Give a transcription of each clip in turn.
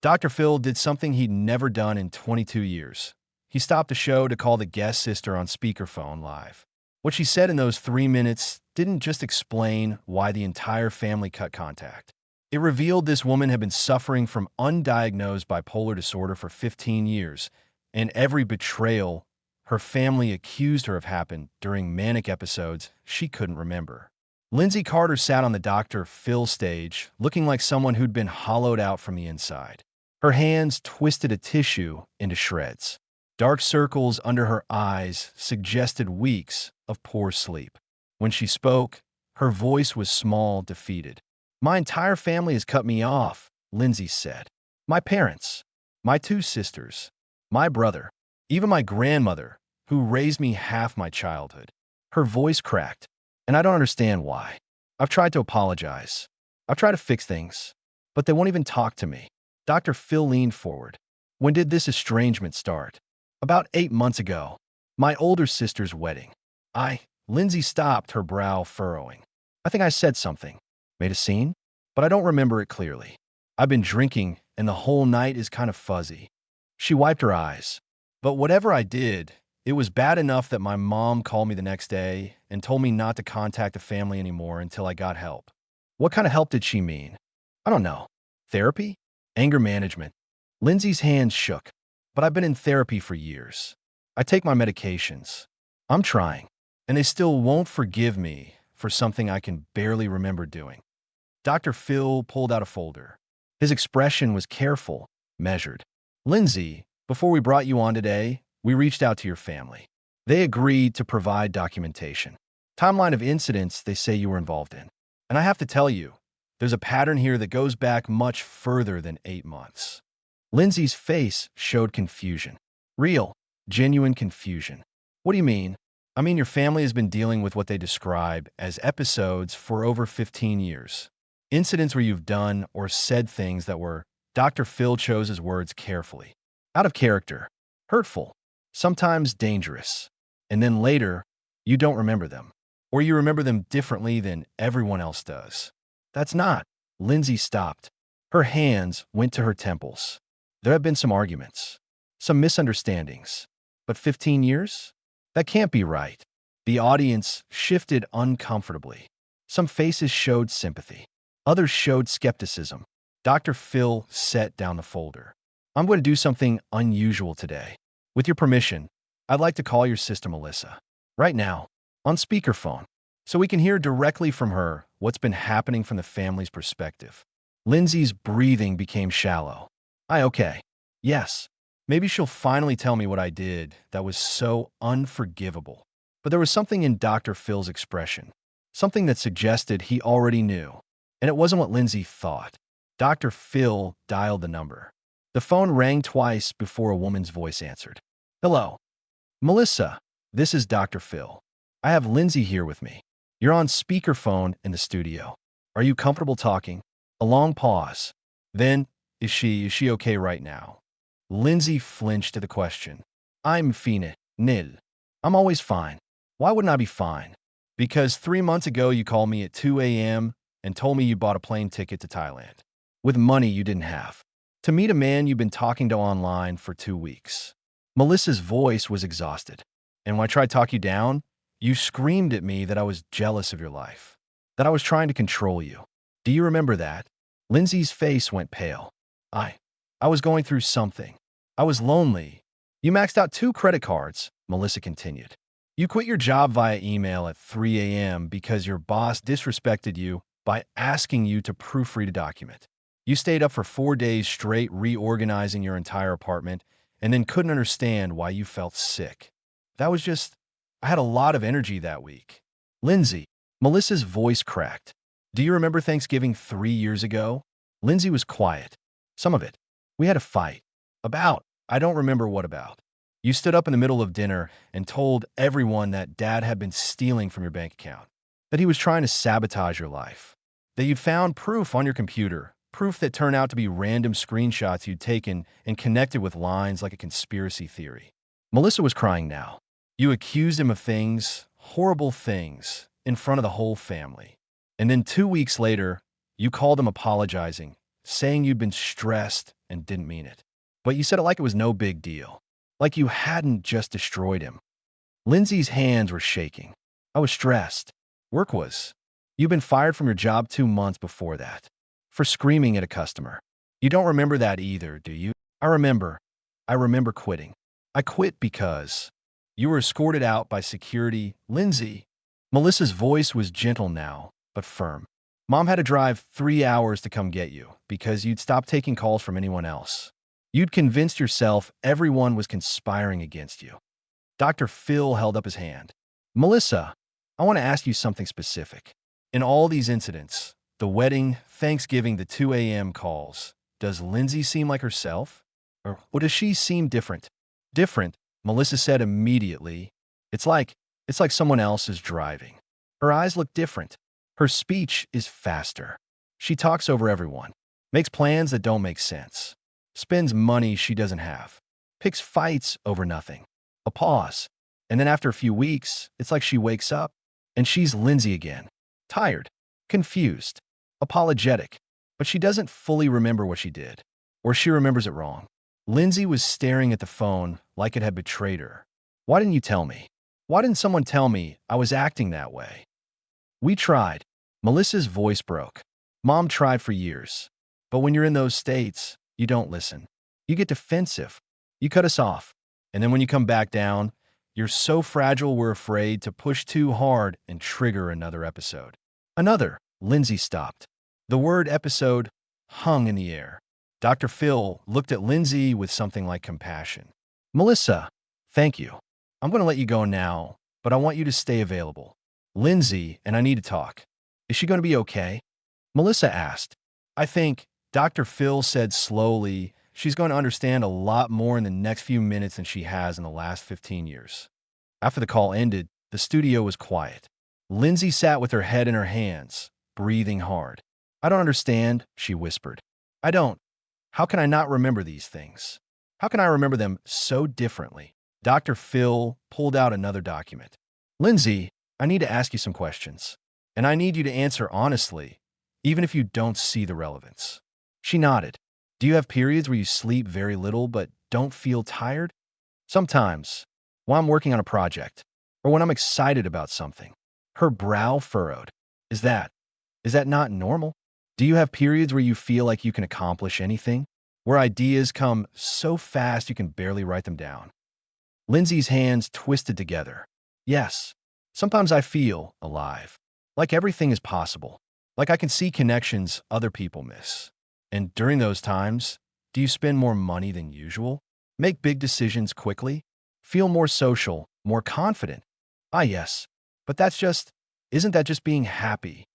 Dr. Phil did something he'd never done in 22 years. He stopped the show to call the guest sister on speakerphone live. What she said in those 3 minutes didn't just explain why the entire family cut contact. It revealed this woman had been suffering from undiagnosed bipolar disorder for 15 years, and every betrayal her family accused her of happened during manic episodes she couldn't remember. Lindsay Carter sat on the Dr. Phil stage, looking like someone who'd been hollowed out from the inside. Her hands twisted a tissue into shreds. Dark circles under her eyes suggested weeks of poor sleep. When she spoke, her voice was small, defeated. "My entire family has cut me off," Lindsay said. "My parents, my two sisters, my brother, even my grandmother, who raised me half my childhood." Her voice cracked, and I don't understand why. I've tried to apologize. I've tried to fix things, but they won't even talk to me. Dr. Phil leaned forward. "When did this estrangement start?" "About 8 months ago. My older sister's wedding." Lindsay stopped, her brow furrowing. "I think I said something. Made a scene? But I don't remember it clearly. I've been drinking, and the whole night is kind of fuzzy." She wiped her eyes. "But whatever I did, it was bad enough that my mom called me the next day and told me not to contact the family anymore until I got help." "What kind of help did she mean?" "I don't know. Therapy? Anger management." Lindsay's hands shook. "But I've been in therapy for years. I take my medications. I'm trying. And they still won't forgive me for something I can barely remember doing." Dr. Phil pulled out a folder. His expression was careful, measured. "Lindsay, before we brought you on today, we reached out to your family. They agreed to provide documentation. Timeline of incidents they say you were involved in. And I have to tell you, there's a pattern here that goes back much further than 8 months." Lindsay's face showed confusion. Real, genuine confusion. "What do you mean?" "I mean, your family has been dealing with what they describe as episodes for over 15 years. Incidents where you've done or said things that were," Dr. Phil chose his words carefully, "out of character, hurtful, sometimes dangerous. And then later, you don't remember them. Or you remember them differently than everyone else does." "That's not." Lindsay stopped. Her hands went to her temples. "There have been some arguments, some misunderstandings. But 15 years? That can't be right." The audience shifted uncomfortably. Some faces showed sympathy. Others showed skepticism. Dr. Phil set down the folder. "I'm going to do something unusual today. With your permission, I'd like to call your sister Melissa. Right now, on speakerphone, so we can hear directly from her what's been happening from the family's perspective." Lindsay's breathing became shallow. "Okay. Yes. Maybe she'll finally tell me what I did that was so unforgivable." But there was something in Dr. Phil's expression, something that suggested he already knew. And it wasn't what Lindsay thought. Dr. Phil dialed the number. The phone rang twice before a woman's voice answered. "Hello. Melissa, this is Dr. Phil. I have Lindsay here with me. You're on speakerphone in the studio. Are you comfortable talking?" A long pause. Then, is she okay right now?" Lindsay flinched at the question. "I'm fine, nil. I'm always fine." "Why wouldn't I be fine?" "Because 3 months ago you called me at 2 a.m. and told me you bought a plane ticket to Thailand with money you didn't have to meet a man you've been talking to online for 2 weeks." Melissa's voice was exhausted. "And when I tried to talk you down, you screamed at me that I was jealous of your life, that I was trying to control you. Do you remember that?" Lindsay's face went pale. I was going through something. I was lonely." "You maxed out 2 credit cards," Melissa continued. "You quit your job via email at 3 a.m. because your boss disrespected you by asking you to proofread a document. You stayed up for 4 days straight reorganizing your entire apartment and then couldn't understand why you felt sick. That was just, I had a lot of energy that week." "Lindsay," Melissa's voice cracked. "Do you remember Thanksgiving 3 years ago?" Lindsay was quiet. "Some of it. We had a fight. About. I don't remember what about. You stood up in the middle of dinner and told everyone that Dad had been stealing from your bank account, that he was trying to sabotage your life, that you'd found proof on your computer, proof that turned out to be random screenshots you'd taken and connected with lines like a conspiracy theory." Melissa was crying now. "You accused him of things, horrible things, in front of the whole family. And then 2 weeks later, you called him apologizing, saying you'd been stressed and didn't mean it. But you said it like it was no big deal, like you hadn't just destroyed him. Lindsay's hands were shaking. I was stressed. Work was. You'd been fired from your job 2 months before that for screaming at a customer. You don't remember that either, do you? I remember. I remember quitting. I quit because you were escorted out by security. Lindsay. Melissa's voice was gentle now, but firm. Mom had to drive 3 hours to come get you because you'd stopped taking calls from anyone else. You'd convinced yourself everyone was conspiring against you. Dr. Phil held up his hand. Melissa, I want to ask you something specific. In all these incidents, the wedding, Thanksgiving, the 2 a.m. calls, does Lindsay seem like herself? Or does she seem different? Different, Melissa said immediately. It's like someone else is driving. Her eyes look different. Her speech is faster. She talks over everyone, makes plans that don't make sense, spends money she doesn't have, picks fights over nothing. A pause. And then after a few weeks, it's like she wakes up and she's Lindsay again. Tired, confused, apologetic, but she doesn't fully remember what she did, or she remembers it wrong. Lindsay was staring at the phone like it had betrayed her. Why didn't you tell me? Why didn't someone tell me I was acting that way? We tried. Melissa's voice broke. Mom tried for years. But when you're in those states, you don't listen. You get defensive. You cut us off. And then when you come back down, you're so fragile we're afraid to push too hard and trigger another episode. Another. Lindsay stopped. The word episode hung in the air. Dr. Phil looked at Lindsay with something like compassion. Melissa, thank you. I'm going to let you go now, but I want you to stay available. Lindsay and I need to talk. Is she going to be okay? Melissa asked. I think, Dr. Phil said slowly, she's going to understand a lot more in the next few minutes than she has in the last 15 years. After the call ended, the studio was quiet. Lindsay sat with her head in her hands, breathing hard. I don't understand, she whispered. I don't. How can I not remember these things? How can I remember them so differently? Dr. Phil pulled out another document. Lindsay, I need to ask you some questions, and I need you to answer honestly, even if you don't see the relevance. She nodded. Do you have periods where you sleep very little but don't feel tired? Sometimes, while I'm working on a project, or when I'm excited about something. Her brow furrowed. Is that not normal? Do you have periods where you feel like you can accomplish anything? Where ideas come so fast you can barely write them down? Lindsay's hands twisted together. Yes, sometimes I feel alive. Like everything is possible. Like I can see connections other people miss. And during those times, do you spend more money than usual? Make big decisions quickly? Feel more social, more confident? Ah, yes. But isn't that just being happy?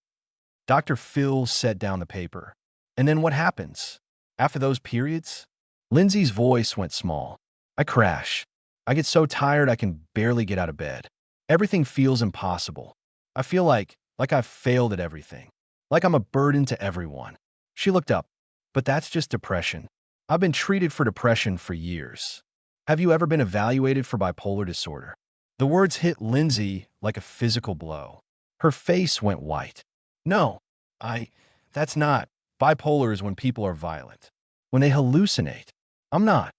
Dr. Phil set down the paper. And then what happens? After those periods? Lindsay's voice went small. I crash. I get so tired I can barely get out of bed. Everything feels impossible. I feel like I've failed at everything. Like I'm a burden to everyone. She looked up. But that's just depression. I've been treated for depression for years. Have you ever been evaluated for bipolar disorder? The words hit Lindsay like a physical blow. Her face went white. No, that's not. Bipolar is when people are violent. When they hallucinate. I'm not.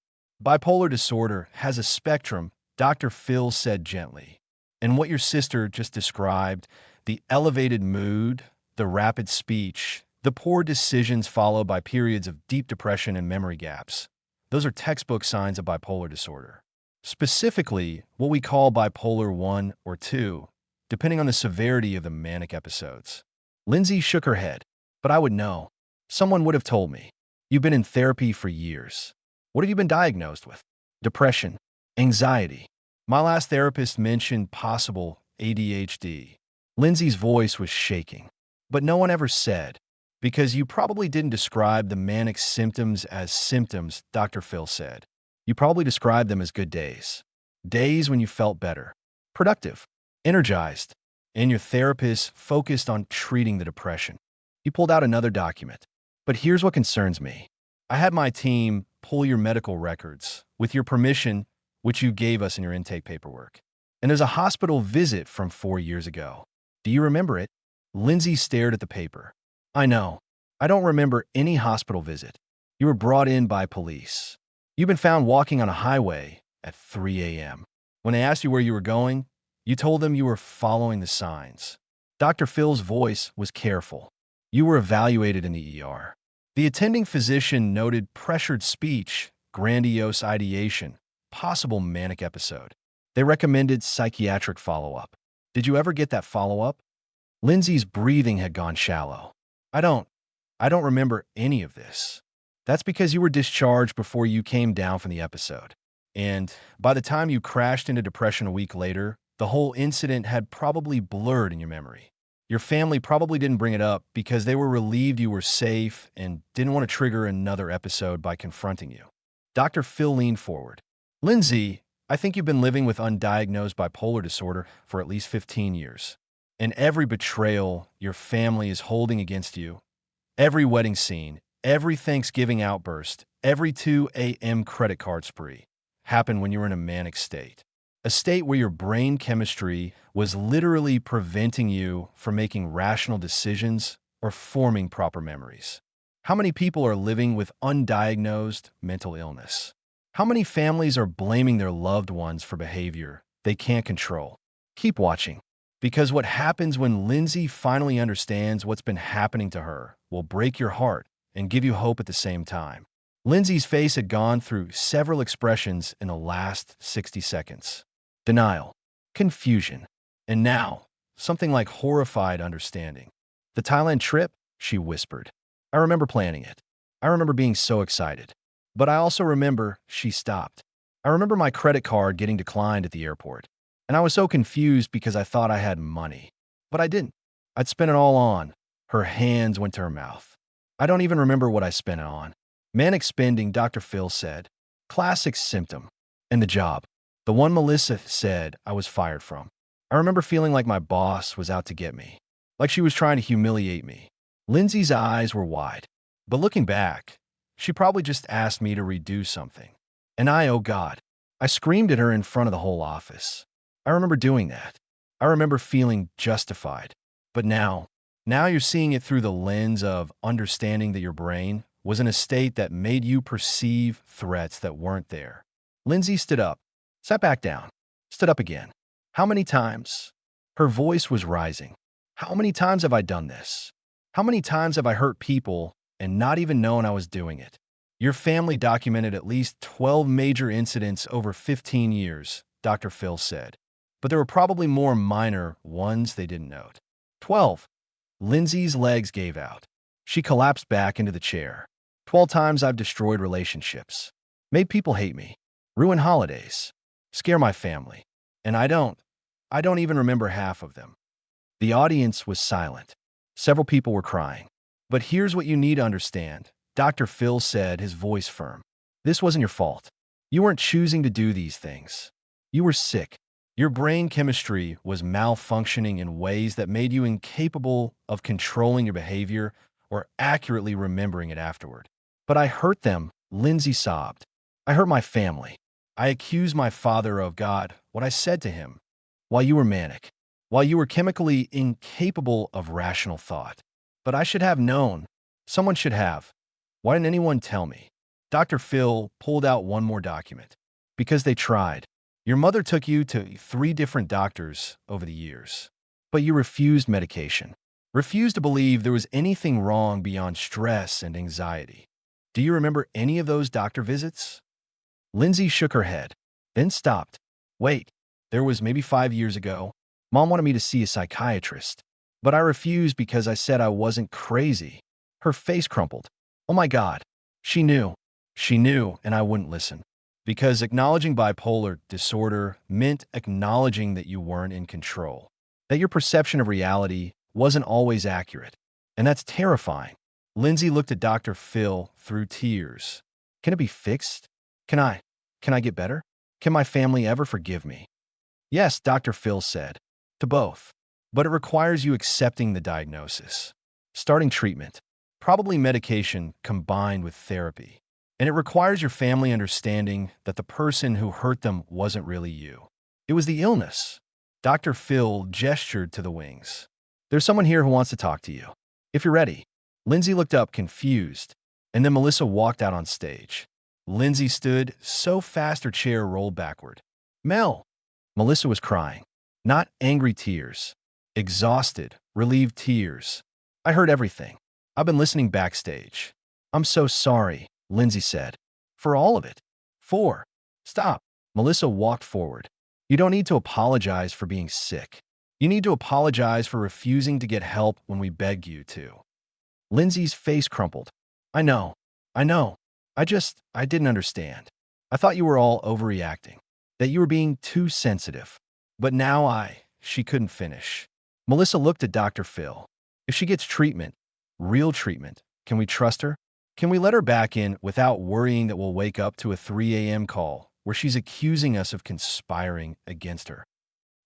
Bipolar disorder has a spectrum, Dr. Phil said gently. And what your sister just described, the elevated mood, the rapid speech, the poor decisions followed by periods of deep depression and memory gaps, those are textbook signs of bipolar disorder. Specifically, what we call bipolar 1 or 2, depending on the severity of the manic episodes. Lindsay shook her head. But I would know. Someone would have told me. You've been in therapy for years. What have you been diagnosed with? Depression, anxiety. My last therapist mentioned possible ADHD. Lindsay's voice was shaking. But no one ever said, because you probably didn't describe the manic symptoms as symptoms, Dr. Phil said. You probably described them as good days. Days when you felt better, productive, energized, and your therapist focused on treating the depression. He pulled out another document. But here's what concerns me. I had my team pull your medical records, with your permission, which you gave us in your intake paperwork. And there's a hospital visit from 4 years ago. Do you remember it? Lindsay stared at the paper. I know. I don't remember any hospital visit. You were brought in by police. You've been found walking on a highway at 3 a.m. When they asked you where you were going, you told them you were following the signs. Dr. Phil's voice was careful. You were evaluated in the ER. The attending physician noted pressured speech, grandiose ideation, possible manic episode. They recommended psychiatric follow-up. Did you ever get that follow-up? Lindsay's breathing had gone shallow. I don't remember any of this. That's because you were discharged before you came down from the episode. And by the time you crashed into depression a week later, the whole incident had probably blurred in your memory. Your family probably didn't bring it up because they were relieved you were safe and didn't want to trigger another episode by confronting you. Dr. Phil leaned forward. Lindsay, I think you've been living with undiagnosed bipolar disorder for at least 15 years. And every betrayal your family is holding against you, every wedding scene, every Thanksgiving outburst, every 2 a.m. credit card spree happened when you were in a manic state. A state where your brain chemistry was literally preventing you from making rational decisions or forming proper memories. How many people are living with undiagnosed mental illness? How many families are blaming their loved ones for behavior they can't control? Keep watching, because what happens when Lindsay finally understands what's been happening to her will break your heart and give you hope at the same time. Lindsay's face had gone through several expressions in the last 60 seconds. Denial, confusion, and now, something like horrified understanding. The Thailand trip, she whispered. I remember planning it. I remember being so excited. But I also remember she stopped. I remember my credit card getting declined at the airport. And I was so confused because I thought I had money. But I didn't. I'd spent it all on. Her hands went to her mouth. I don't even remember what I spent it on. Manic spending, Dr. Phil said. Classic symptom. And the job. The one Melissa said I was fired from. I remember feeling like my boss was out to get me. Like she was trying to humiliate me. Lindsay's eyes were wide. But looking back, she probably just asked me to redo something. And oh God, I screamed at her in front of the whole office. I remember doing that. I remember feeling justified. But now you're seeing it through the lens of understanding that your brain was in a state that made you perceive threats that weren't there. Lindsay stood up, sat back down, stood up again. How many times? Her voice was rising. How many times have I done this? How many times have I hurt people and not even known I was doing it? Your family documented at least 12 major incidents over 15 years, Dr. Phil said. But there were probably more minor ones they didn't note. 12. Lindsay's legs gave out. She collapsed back into the chair. 12 times I've destroyed relationships, made people hate me, ruined holidays, scare my family. And I don't even remember half of them. The audience was silent. Several people were crying. But here's what you need to understand, Dr. Phil said, his voice firm. This wasn't your fault. You weren't choosing to do these things. You were sick. Your brain chemistry was malfunctioning in ways that made you incapable of controlling your behavior or accurately remembering it afterward. But I hurt them, Lindsay sobbed. I hurt my family. I accused my father of God, what I said to him, while you were manic, while you were chemically incapable of rational thought. But I should have known. Someone should have. Why didn't anyone tell me? Dr. Phil pulled out one more document. Because they tried. Your mother took you to 3 different doctors over the years. But you refused medication. Refused to believe there was anything wrong beyond stress and anxiety. Do you remember any of those doctor visits? Lindsay shook her head, then stopped. Wait, there was maybe 5 years ago. Mom wanted me to see a psychiatrist, but I refused because I said I wasn't crazy. Her face crumpled. Oh my God. She knew. She knew, and I wouldn't listen. Because acknowledging bipolar disorder meant acknowledging that you weren't in control, that your perception of reality wasn't always accurate. And that's terrifying. Lindsay looked at Dr. Phil through tears. Can it be fixed? Can I get better? Can my family ever forgive me? Yes, Dr. Phil said. To both. But it requires you accepting the diagnosis. Starting treatment. Probably medication combined with therapy. And it requires your family understanding that the person who hurt them wasn't really you. It was the illness. Dr. Phil gestured to the wings. There's someone here who wants to talk to you. If you're ready. Lindsay looked up, confused, and then Melissa walked out on stage. Lindsay stood so fast her chair rolled backward. Mel! Melissa was crying. Not angry tears. Exhausted, relieved tears. I heard everything. I've been listening backstage. I'm so sorry, Lindsay said. For all of it. Stop. Melissa walked forward. You don't need to apologize for being sick. You need to apologize for refusing to get help when we begged you to. Lindsay's face crumpled. I know. I didn't understand. I thought you were all overreacting, that you were being too sensitive. But now she couldn't finish. Melissa looked at Dr. Phil. If she gets treatment, real treatment, can we trust her? Can we let her back in without worrying that we'll wake up to a 3 a.m. call where she's accusing us of conspiring against her?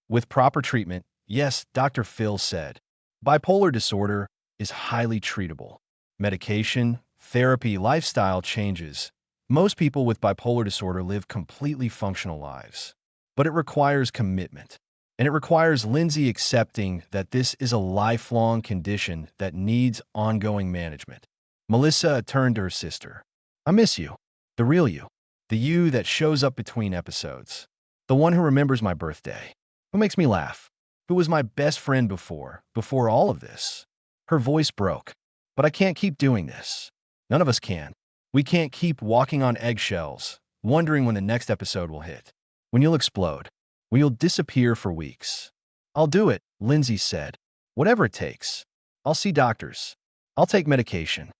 With proper treatment, yes, Dr. Phil said. Bipolar disorder is highly treatable. Medication, therapy, lifestyle changes. Most people with bipolar disorder live completely functional lives. But it requires commitment. And it requires Lindsay accepting that this is a lifelong condition that needs ongoing management. Melissa turned to her sister. I miss you. The real you. The you that shows up between episodes. The one who remembers my birthday. Who makes me laugh. Who was my best friend before all of this. Her voice broke. But I can't keep doing this. None of us can. We can't keep walking on eggshells, wondering when the next episode will hit. When you'll explode. When you'll disappear for weeks. I'll do it, Lindsay said. Whatever it takes. I'll see doctors. I'll take medication.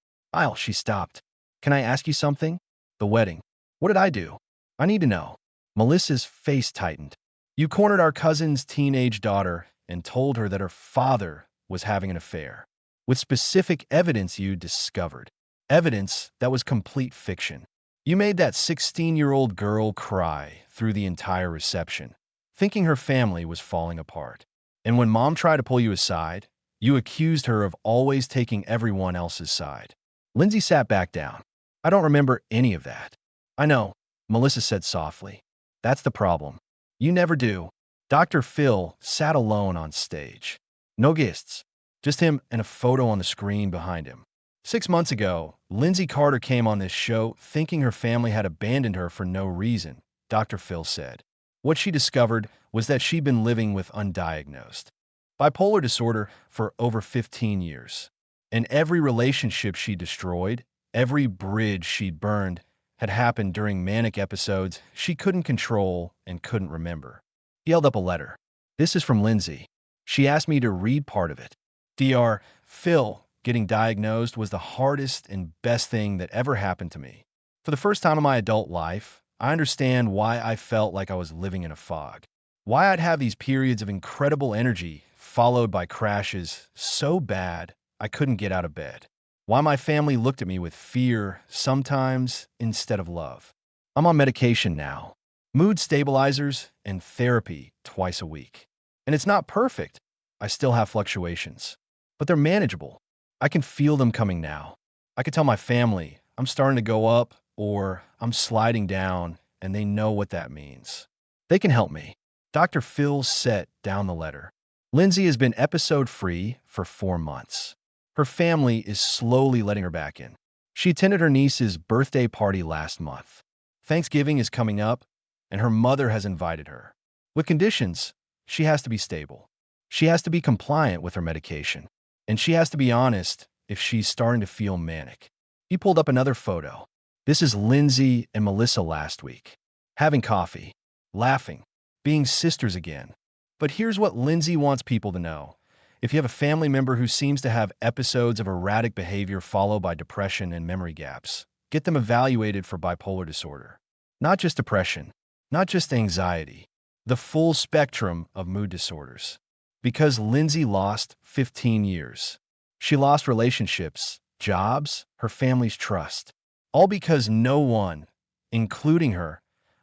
She stopped. Can I ask you something? The wedding. What did I do? I need to know. Melissa's face tightened. You cornered our cousin's teenage daughter and told her that her father was having an affair. With specific evidence you discovered. Evidence that was complete fiction. You made that 16-year-old girl cry through the entire reception, thinking her family was falling apart. And when Mom tried to pull you aside, you accused her of always taking everyone else's side. Lindsay sat back down. I don't remember any of that. I know, Melissa said softly. That's the problem. You never do. Dr. Phil sat alone on stage. No guests. Just him and a photo on the screen behind him. 6 months ago, Lindsay Carter came on this show thinking her family had abandoned her for no reason, Dr. Phil said. What she discovered was that she'd been living with undiagnosed bipolar disorder for over 15 years. And every relationship she destroyed, every bridge she'd burned, had happened during manic episodes she couldn't control and couldn't remember. He held up a letter. This is from Lindsay. She asked me to read part of it. Dr. Phil, getting diagnosed was the hardest and best thing that ever happened to me. For the first time in my adult life, I understand why I felt like I was living in a fog. Why I'd have these periods of incredible energy followed by crashes so bad I couldn't get out of bed. Why my family looked at me with fear sometimes instead of love. I'm on medication now. Mood stabilizers and therapy twice a week. And it's not perfect. I still have fluctuations. But they're manageable. I can feel them coming now. I can tell my family I'm starting to go up or I'm sliding down, and they know what that means. They can help me. Dr. Phil set down the letter. Lindsay has been episode-free for 4 months. Her family is slowly letting her back in. She attended her niece's birthday party last month. Thanksgiving is coming up, and her mother has invited her. With conditions, she has to be stable. She has to be compliant with her medication. And she has to be honest if she's starting to feel manic. He pulled up another photo. This is Lindsay and Melissa last week. Having coffee, laughing, being sisters again. But here's what Lindsay wants people to know. If you have a family member who seems to have episodes of erratic behavior followed by depression and memory gaps, get them evaluated for bipolar disorder. Not just depression, not just anxiety, the full spectrum of mood disorders. Because Lindsay lost 15 years. She lost relationships, jobs, her family's trust. All because no one, including her,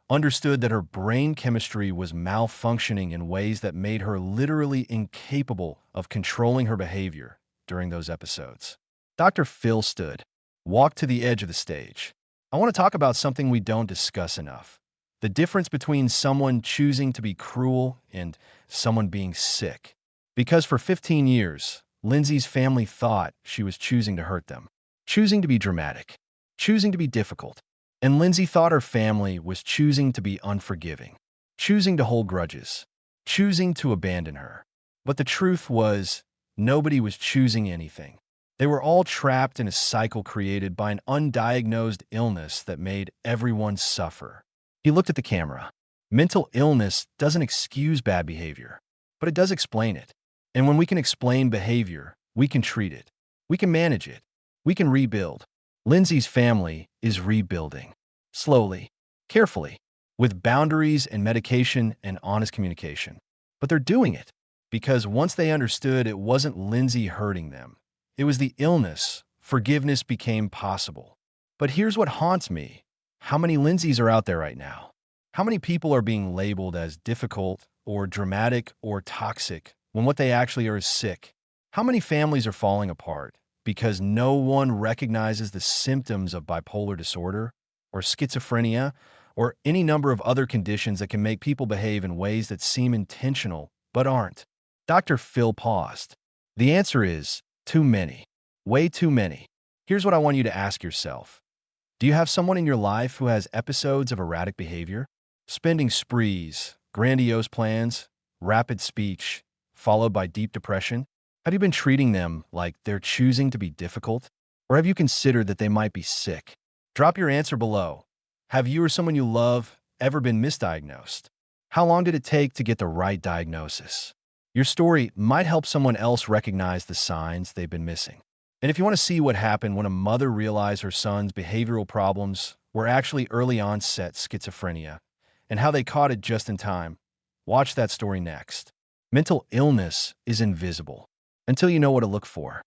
understood that her brain chemistry was malfunctioning in ways that made her literally incapable of controlling her behavior during those episodes. Dr. Phil stood, walked to the edge of the stage. I want to talk about something we don't discuss enough. The difference between someone choosing to be cruel and someone being sick. Because for 15 years, Lindsay's family thought she was choosing to hurt them, choosing to be dramatic, choosing to be difficult. And Lindsay thought her family was choosing to be unforgiving, choosing to hold grudges, choosing to abandon her. But the truth was, nobody was choosing anything. They were all trapped in a cycle created by an undiagnosed illness that made everyone suffer. He looked at the camera. Mental illness doesn't excuse bad behavior, but it does explain it. And when we can explain behavior, we can treat it. We can manage it. We can rebuild. Lindsay's family is rebuilding. Slowly, carefully, with boundaries and medication and honest communication. But they're doing it because once they understood it wasn't Lindsay hurting them, it was the illness, forgiveness became possible. But here's what haunts me. How many Lindsays are out there right now? How many people are being labeled as difficult or dramatic or toxic when what they actually are is sick? How many families are falling apart because no one recognizes the symptoms of bipolar disorder or schizophrenia or any number of other conditions that can make people behave in ways that seem intentional but aren't? Dr. Phil paused. The answer is too many. Way too many. Here's what I want you to ask yourself. Do you have someone in your life who has episodes of erratic behavior? Spending sprees, grandiose plans, rapid speech, followed by deep depression? Have you been treating them like they're choosing to be difficult? Or have you considered that they might be sick? Drop your answer below. Have you or someone you love ever been misdiagnosed? How long did it take to get the right diagnosis? Your story might help someone else recognize the signs they've been missing. And if you want to see what happened when a mother realized her son's behavioral problems were actually early onset schizophrenia, and how they caught it just in time, watch that story next. Mental illness is invisible until you know what to look for.